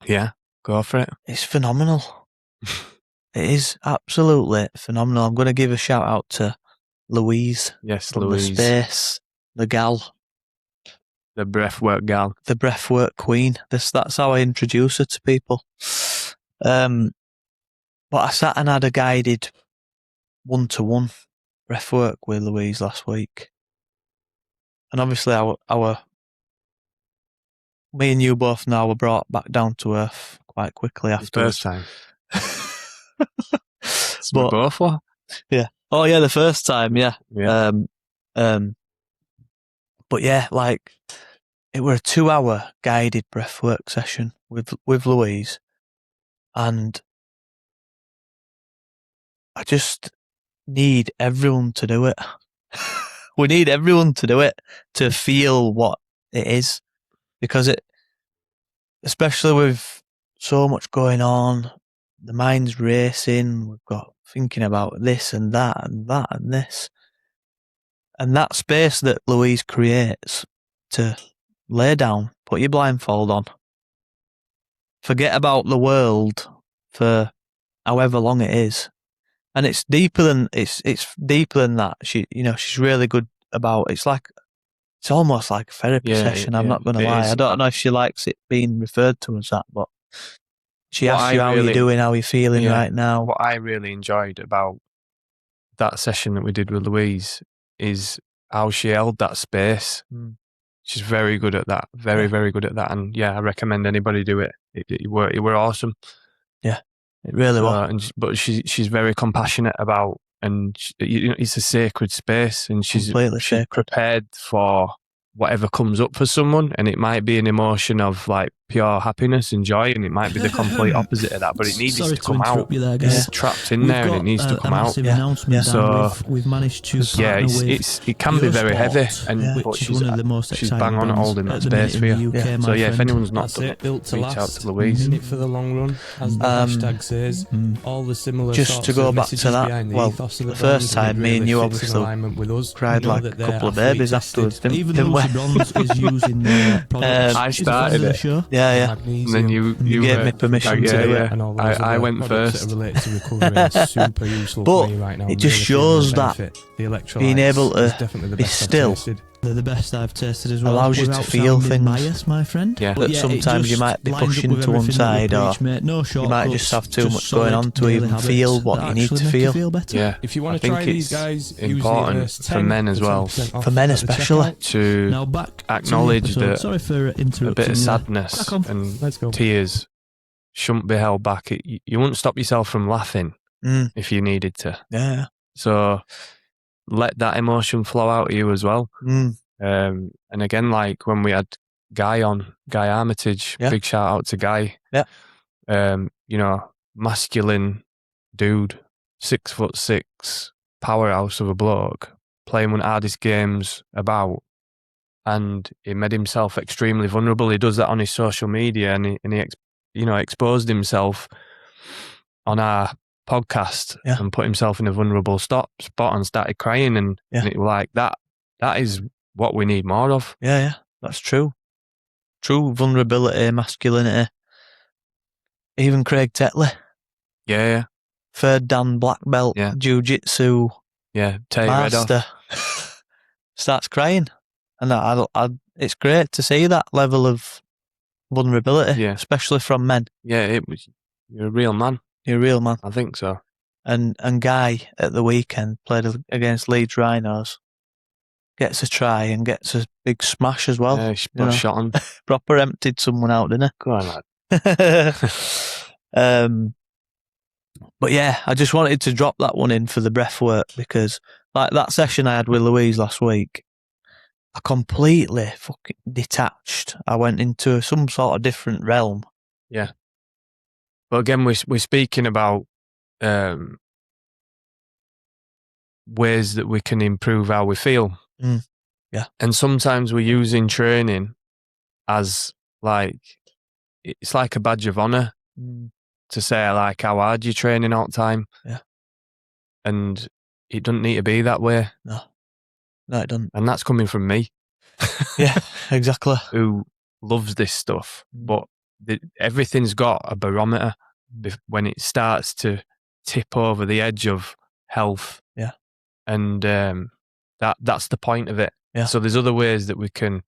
Yeah, go for it. It's phenomenal. It is absolutely phenomenal. I'm going to give a shout out to Louise. Yes, Louise. The space, the gal. The breathwork gal. The breathwork queen. That's how I introduce her to people. But I sat and had a guided 1-to-1 breathwork with Louise last week. And obviously me and you both now were brought back down to earth quite quickly afterwards. First time. We both were. Yeah. Oh yeah, the first time, yeah. Yeah. But yeah, like it were a 2-hour guided breathwork session with Louise, and I just need everyone to do it. We need everyone to do it to feel what it is, because it, especially with so much going on, the mind's racing. We've got thinking about this and that and that and this. And that space that Louise creates to lay down, put your blindfold on, forget about the world for however long it is. And it's deeper than that. She's really good about, it's almost like a therapy session. I'm not going to lie. I don't know if she likes it being referred to as that, but she asks you how you're doing, how you're feeling right now. What I really enjoyed about that session that we did with Louise is how she held that space. She's very good at that. Very good at that. And I recommend anybody do it. It were awesome. Yeah, it really was. But she's very compassionate about, and it's a sacred space, and she's prepared for whatever comes up for someone, and it might be an emotion of like pure happiness and joy, and it might be the complete opposite of that, but it needs to come out. It's trapped in there, and it needs to come out. So we've managed to it can be very heavy, but she's bang on at holding that space for you. So if anyone's not done it, reach out to Louise. In it for the long run, as the hashtag says, all the similar. Just to go back to that, well, the first time me and you obviously cried like a couple of babies afterwards, didn't we? Bronze is using the product. I started it. Show. Yeah. And then you gave me permission to do it. And all I went first. That are related to recovery are super useful but for me right now. It just shows that being able to be still. They're the best I've tasted as well. Allows you to feel things. Bias, my friend. Yeah. But sometimes you might be pushing to one side, or you might just have too much going on to even feel what you need to feel. Yeah. If you want to try these guys, important for men as well. For men especially. To acknowledge that a bit of sadness and tears shouldn't be held back. You wouldn't stop yourself from laughing if you needed to. Yeah. So let that emotion flow out of you as well. And again, like when we had Guy Armitage, big shout out to Guy. Yeah. Masculine dude, 6'6", powerhouse of a bloke, playing one of the hardest games about, and he made himself extremely vulnerable. He does that on his social media, and he exposed himself on our podcast and put himself in a vulnerable spot and started crying, and it was like that is what we need more of. Yeah, that's true. True vulnerability, masculinity. Even Craig Tetley. Yeah. Third Dan black belt, jiu-jitsu. Yeah, take your head off. Starts crying. And it's great to see that level of vulnerability, especially from men. Yeah, you're a real man. You're a real man. I think so. And Guy at the weekend played against Leeds Rhinos. Gets a try and gets a big smash as well. Yeah, she put a shot on. Proper emptied someone out, didn't he? Go on, lad. But yeah, I just wanted to drop that one in for the breath work, because like that session I had with Louise last week, I completely fucking detached. I went into some sort of different realm. Yeah. But again, we're speaking about ways that we can improve how we feel. Yeah. And sometimes we're using training as it's like a badge of honor to say like how hard you're training all the time. Yeah. And it doesn't need to be that way. No, it doesn't. And that's coming from me. Yeah, exactly. Who loves this stuff. But everything's got a barometer when it starts to tip over the edge of health. Yeah. And that's the point of it. Yeah. So there's other ways that we can,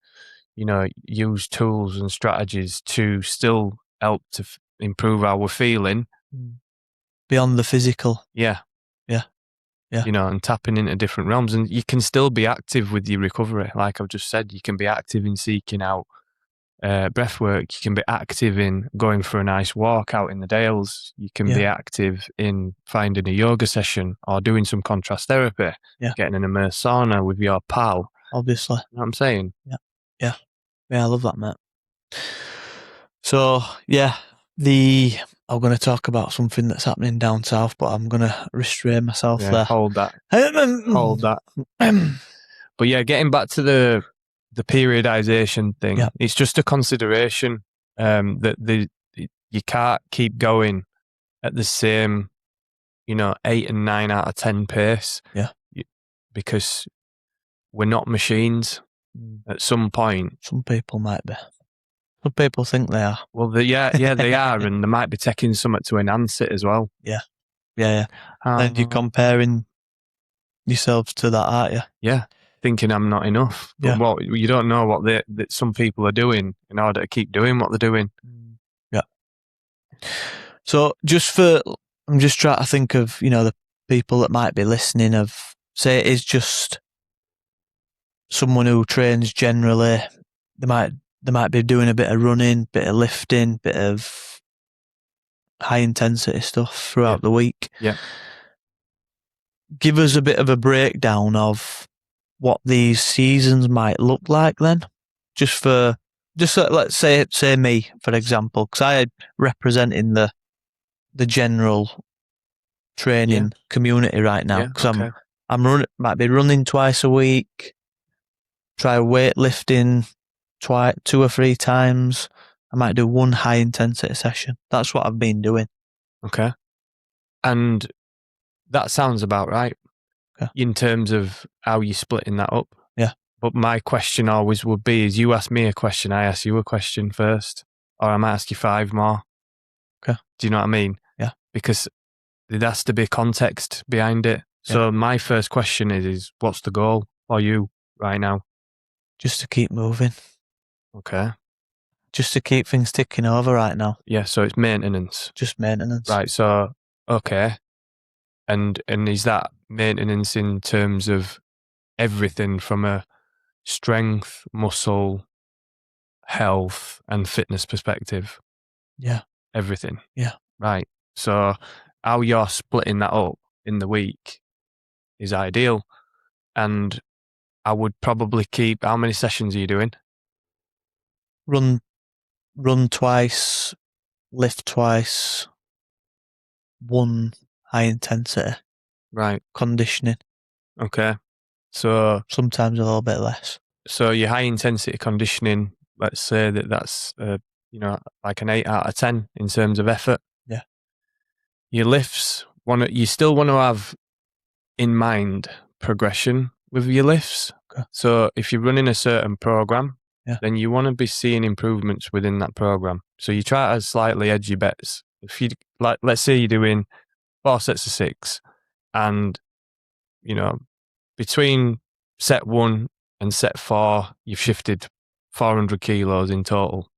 use tools and strategies to still help to improve how we're feeling. Beyond the physical. Yeah. And tapping into different realms. And you can still be active with your recovery. Like I've just said, you can be active in seeking out breath work. You can be active in going for a nice walk out in the dales. You can be active in finding a yoga session or doing some contrast therapy, getting an Immerse sauna with your pal. Obviously. You know what I'm saying? Yeah, I love that, mate. So, I'm going to talk about something that's happening down south, but I'm going to restrain myself there. Hold that. Hold that. But yeah, getting back to the periodization thing, it's just a consideration that you can't keep going at the same, 8 and 9 out of 10 pace. Yeah. Because we're not machines. At some point, some people might be. Some people think they are. Well, they are, and they might be taking something to enhance it as well. Yeah. And you're comparing yourselves to that, aren't you? Yeah, thinking I'm not enough. But you don't know what that some people are doing in order to keep doing what they're doing. Yeah. So I'm just trying to think of, the people that might be listening of, say it is just someone who trains generally. They might be doing a bit of running, bit of lifting, bit of high intensity stuff throughout the week. Yeah. Give us a bit of a breakdown of what these seasons might look like then. Let's say me, for example, because I representing the general training community right now. Because might be running twice a week, try weightlifting 2 or 3 times. I might do 1 high intensity session. That's what I've been doing. Okay. And that sounds about right in terms of how you're splitting that up. Yeah. But my question always would be, is you ask me a question, I ask you a question first, or I might ask you 5 more. Okay. Do you know what I mean? Yeah. Because there has to be context behind it. So my first question is what's the goal for you right now? Just to keep moving. Okay. Just to keep things ticking over right now. Yeah, so it's maintenance. Just maintenance. Right, so, okay. And is that maintenance in terms of everything from a strength, muscle, health, and fitness perspective? Yeah. Everything? Yeah. Right. So how you're splitting that up in the week is ideal. And I would probably keep, how many sessions are you doing? Run twice, lift twice, 1 high intensity. Right. Conditioning. Okay. So sometimes a little bit less. So your high intensity conditioning, let's say that's like an 8 out of 10 in terms of effort. Yeah. Your lifts, you still want to have in mind progression with your lifts. Okay. So if you're running a certain program, then you want to be seeing improvements within that program. So you try to slightly edge your bets. If you let's say you're doing 4 sets of 6, and between set 1 and set 4, you've shifted 400 kilos in total.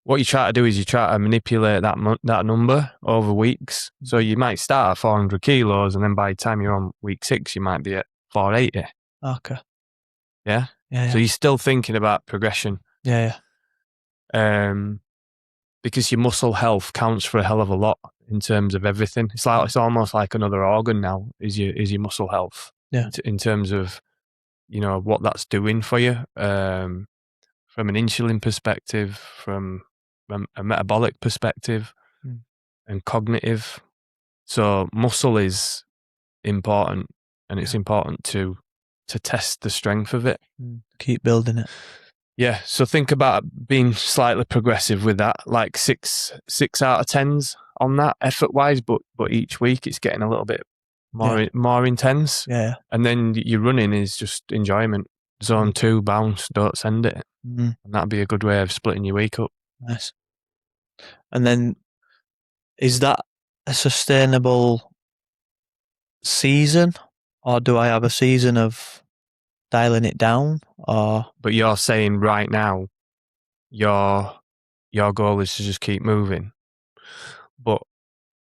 What you try to do is you try to manipulate that number over weeks. So you might start at 400 kilos, and then by the time you're on week 6, you might be at 480. Okay. Yeah? Yeah. So you're still thinking about progression. Yeah. Because your muscle health counts for a hell of a lot in terms of everything. It's almost like another organ now, is your muscle health. Yeah. In terms of, what that's doing for you, from an insulin perspective, from a metabolic perspective, and cognitive. So muscle is important, and it's important to test the strength of it. Keep building it. Yeah. So think about being slightly progressive with that, like 6 out of 10s on that effort wise, but each week it's getting a little bit more intense. Yeah. And then your running is just enjoyment. Zone 2, bounce, don't send it. And that'd be a good way of splitting your week up. Nice. And then, is that a sustainable season, or do I have a season of dialing it down? Or but you're saying right now, your goal is to just keep moving. But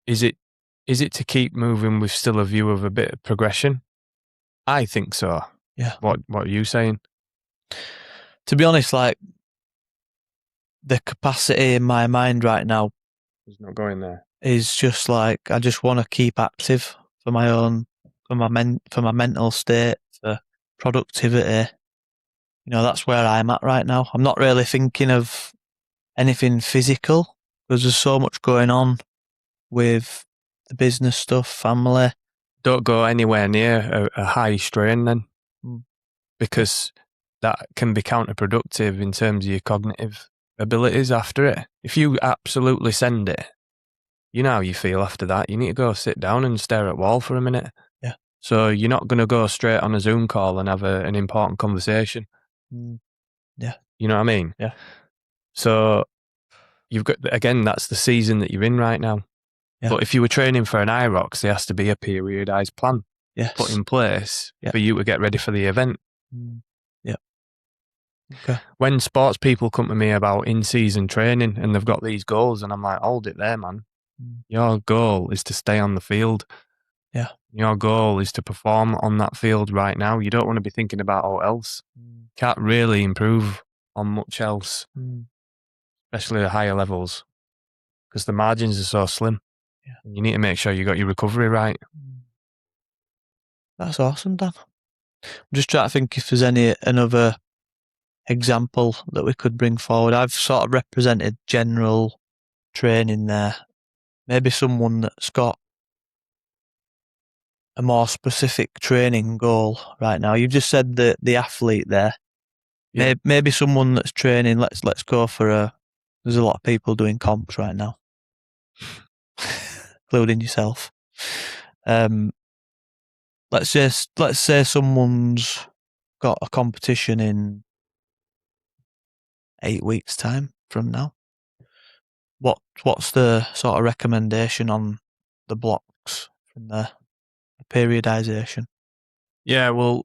is it to keep moving with still a view of a bit of progression? I think so. Yeah. What are you saying? To be honest, like, the capacity in my mind right now It's not going there. is just like, I just want to keep active for my own, for my mental state, for productivity. You know, that's where I'm at right now. I'm not really thinking of anything physical because there's so much going on with the business stuff, family. Don't go anywhere near a high strain then, because that can be counterproductive in terms of your cognitive abilities after it. If you absolutely send it, you know how you feel after that. You need to go sit down and stare at wall for a minute. Yeah. So you're not going to go straight on a Zoom call and have an important conversation. Yeah. You know what I mean? Yeah. So you've got, again, that's the season that you're in right now. Yeah. But if you were training for an IROX, there has to be a periodized plan put in place for you to get ready for the event. Yeah. Okay. When sports people come to me about in-season training and they've got these goals, and I'm like, hold it there, man. Your goal is to stay on the field. Yeah. Your goal is to perform on that field right now. You don't want to be thinking about all else. Can't really improve on much else, especially at higher levels, because the margins are so slim. Yeah. You need to make sure you got your recovery right. That's awesome, Dan. I'm just trying to think if there's another example that we could bring forward. I've sort of represented general training there. Maybe someone that's got a more specific training goal right now. You've just said the athlete there. Yeah. Maybe someone that's training. Let's go for there's a lot of people doing comps right now, including yourself. Let's say someone's got a competition in 8 weeks' time from now. What's the sort of recommendation on the blocks from the periodisation? Yeah, well,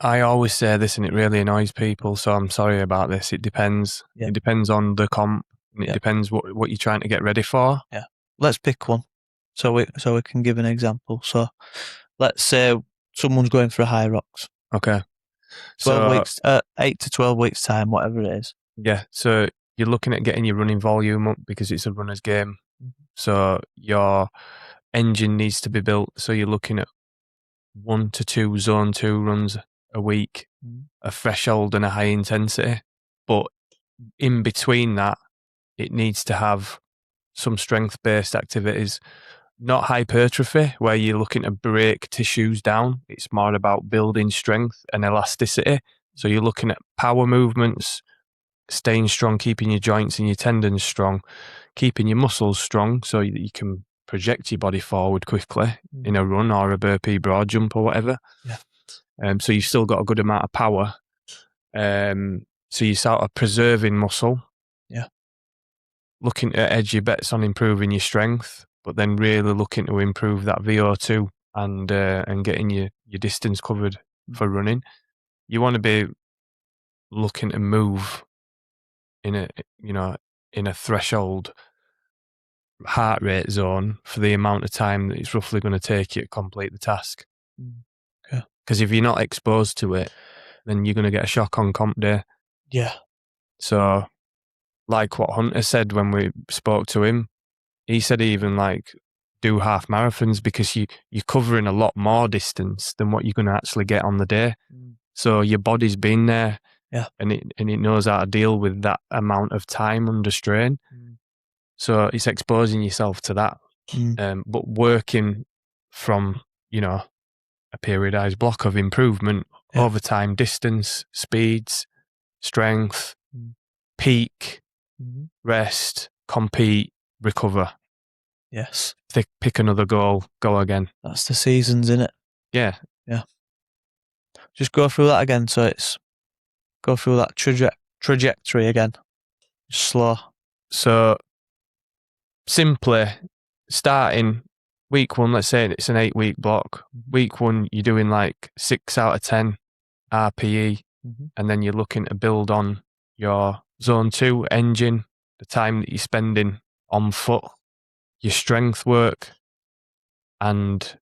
I always say this and it really annoys people, so I'm sorry about this. It depends. Yeah. It depends on the comp, and it depends what you're trying to get ready for. Yeah. Let's pick one so we can give an example. So let's say someone's going for a high rocks. Okay. 12 weeks, 8 to 12 weeks time, whatever it is. Yeah. So you're looking at getting your running volume up because it's a runner's game. So your engine needs to be built. So you're looking at 1 to 2 zone 2 runs a week, a threshold and a high intensity. But in between that, it needs to have some strength-based activities, not hypertrophy, where you're looking to break tissues down. It's more about building strength and elasticity. So you're looking at power movements, staying strong, keeping your joints and your tendons strong, keeping your muscles strong so that you can project your body forward quickly in a run or a burpee broad jump or whatever. Yeah. So you've still got a good amount of power. So you're sort of preserving muscle. Yeah. Looking to edge your bets on improving your strength, but then really looking to improve that VO2 and getting your distance covered for running. You want to be looking to move in a threshold heart rate zone for the amount of time that it's roughly going to take you to complete the task. Okay. Because if you're not exposed to it, then you're going to get a shock on comp day. Yeah. So, like what Hunter said when we spoke to him, he said even like do half marathons because you're covering a lot more distance than what you're going to actually get on the day. So your body's been there, and it knows how to deal with that amount of time under strain. So it's exposing yourself to that, but working from a periodized block of improvement over time, distance, speeds, strength, peak, rest, compete, recover. Yes. Pick another goal, go again. That's the seasons, innit? Yeah. Yeah. Just go through that again. So go through that trajectory again. Just slow. So simply starting week 1, let's say it's an 8-week block. Week 1, you're doing like 6 out of 10 RPE, and then you're looking to build on your zone 2 engine, the time that you're spending on foot, your strength work, and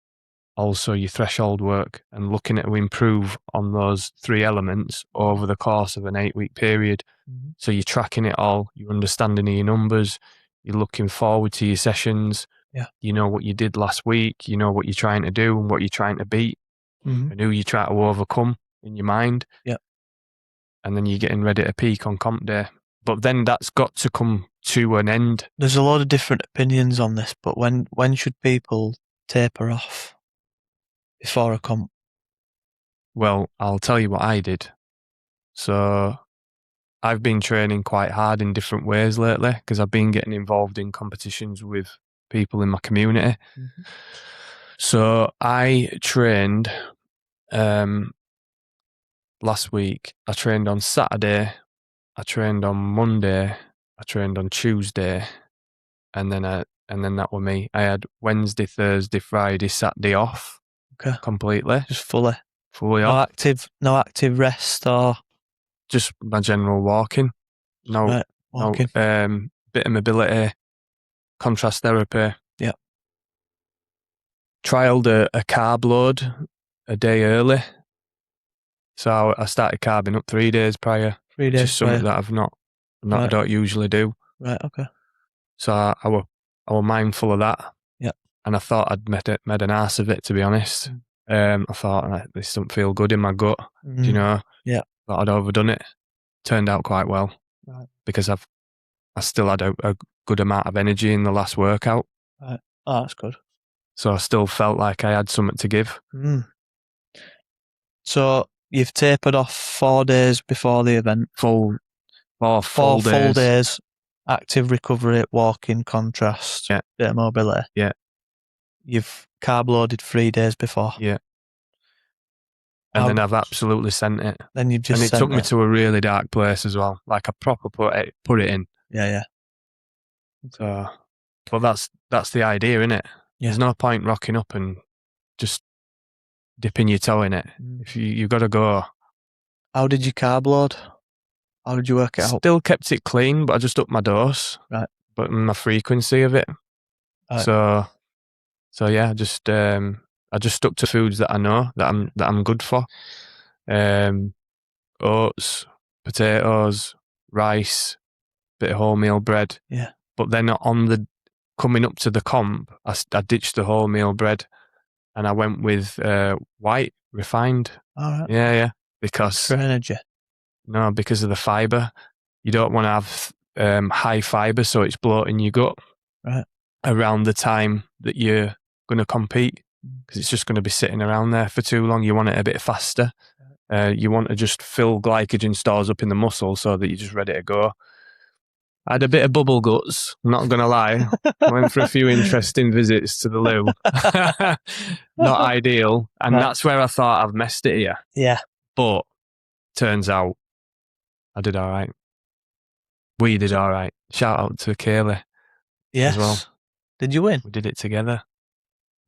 also your threshold work, and looking to improve on those 3 elements over the course of an 8-week period. Mm-hmm. So you're tracking it all, you're understanding your numbers, you're looking forward to your sessions. Yeah. You know what you did last week, you know what you're trying to do and what you're trying to beat, Mm-hmm. and who you try to overcome in your mind. Yeah. And then you're getting ready to peak on comp day. But then that's got to come to an end. There's a lot of different opinions on this, but when should people taper off before a comp? Well, I'll tell you what I did. So I've been training quite hard in different ways lately because I've been getting involved in competitions with people in my community. Mm-hmm. So I trained last week. I trained on Saturday, I trained on Monday, I trained on Tuesday, and then that were me. I had Wednesday, Thursday, Friday, Saturday off. Okay. Completely. Just fully off. No active rest or just my general walking. No, walking. No, bit of mobility, contrast therapy. Yeah. Trialed a carb load a day early. So I started carbing up 3 days prior. 3 days Just something that I don't usually do. Right, okay. So I were mindful of that. Yeah. And I thought I'd made an arse of it, to be honest. I thought this doesn't feel good in my gut. Mm-hmm. You know? Yeah. Thought I'd overdone it. Turned out quite well. Right. Because I still had a good amount of energy in the last workout. Right. Oh, that's good. So I still felt like I had something to give. Mm. So you've tapered off 4 days before the event. Four full days. Active recovery, walking, contrast, yeah. Bit of mobility. Yeah. You've carb loaded 3 days before. Yeah. And then I've absolutely sent it. Then you've just and it took me to a really dark place as well. Like I proper put it in. Yeah. So, but that's the idea, innit? Yeah. There's no point rocking up and just dipping your toe in it. If you got to go. How did you carb load? How did you work it out? Still kept it clean, but I just upped my dose. Right. But my frequency of it. Right. So yeah, I just stuck to foods that I know that I'm good for. Oats, potatoes, rice, bit of wholemeal bread. Yeah. But then coming up to the comp, I ditched the wholemeal bread and I went with white, refined. All right. Yeah. Because for energy. No, because of the fibre. You don't want to have high fibre, so it's bloating your gut. Right. Around the time that you're going to compete, because it's just going to be sitting around there for too long. You want it a bit faster. You want to just fill glycogen stores up in the muscle so that you're just ready to go. I had a bit of bubble guts, I'm not going to lie. I went for a few interesting visits to the loo. Not ideal. And that's where I thought I've messed it here. Yeah. But turns out I did all right. We did all right. Shout out to Kaylee. Yes. As well. Did you win? We did it together.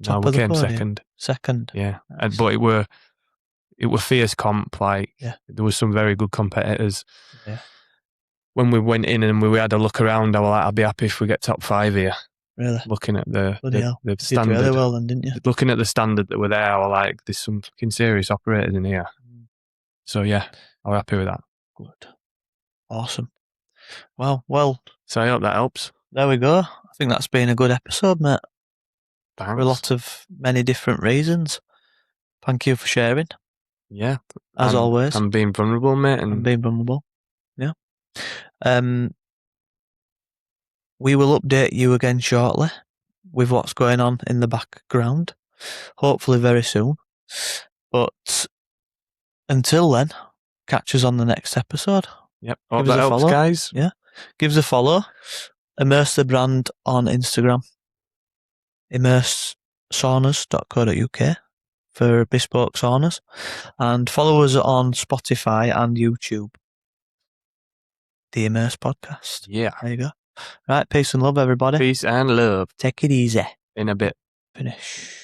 Top we of the came podium. second. Second. Yeah. Nice. But it were fierce comp. Like, there was some very good competitors. Yeah. When we went in and we had a look around, I was like, I'll be happy if we get top 5 here. Really? Looking at the You standard. did really well then, didn't you? Looking at the standard that were there, I was like, there's some fucking serious operators in here. So yeah, I'm happy with that. Good. Awesome. Well. So I hope that helps. There we go. I think that's been a good episode, mate. Thanks. For a lot of many different reasons. Thank you for sharing. Yeah. As always. I'm being vulnerable, mate. I'm being vulnerable. Yeah. We will update you again shortly with what's going on in the background. Hopefully very soon. But until then, catch us on the next episode. Yep. Hope that helps, guys. Yeah. Give us a follow. Immerse the brand on Instagram. immersesaunas.co.uk for bespoke saunas. And follow us on Spotify and YouTube. The Immerse Podcast. Yeah. There you go. Right. Peace and love, everybody. Peace and love. Take it easy. In a bit. Finish.